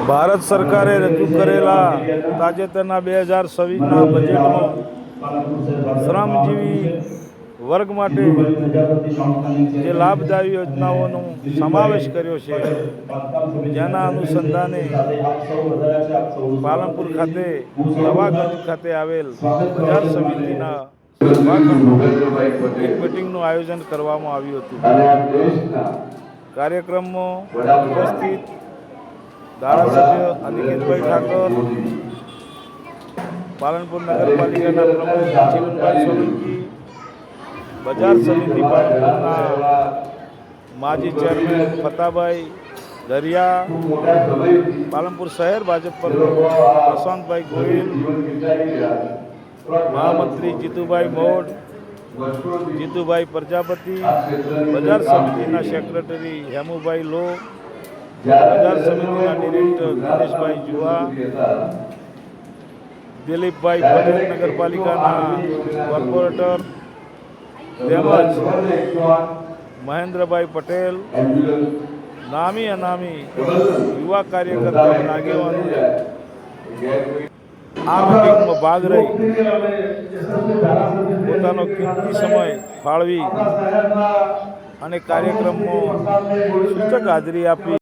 ભારત સરકારે રજૂ કરેલા તાજેતરના 2026ના બજેટમાં શ્રમજીવી વર્ગ માટે જે લાભદાયી યોજનાઓનો સમાવેશ કર્યો છે, જેના અનુસંધાને પાલનપુર ખાતે નવાગંજ ખાતે આવેલ બજાર સમિતિના સભાખંડમાં એક મિટિંગનું આયોજન કરવામાં આવ્યું હતું। કાર્યક્રમમાં ઉપસ્થિત ધારાસભ્ય અનિકેતભાઈ ઠાકર, પાલનપુર નગરપાલિકાના પ્રમુખ ચિમનભાઈ સોલંકી, બજાર સમિતિ પાલનપુરના માજી ચેરમેન ફતાભાઈ દરિયા, પાલનપુર શહેર ભાજપ પ્રમુખ પ્રશાંતભાઈ ગોહિલ, મહામંત્રી જીતુભાઈ મોઢ, જીતુભાઈ પ્રજાપતિ, બજાર સમિતિના સેક્રેટરી હેમુભાઈ લો, બજાર સમિતિના ડિરેક્ટર દિનેશભાઈ જુવા, દિલીપભાઈ પટેલ નગરપાલિકાના કોર્પોરેટર તેમજ મહેન્દ્રભાઈ પટેલ, નામી અનામી યુવા કાર્યકર્તાઓ આગેવાનોએ આ મિટિંગમાં ભાગ રહી પોતાનો કિંમતી સમય ફાળવી અને કાર્યક્રમમાં સૂચક હાજરી આપી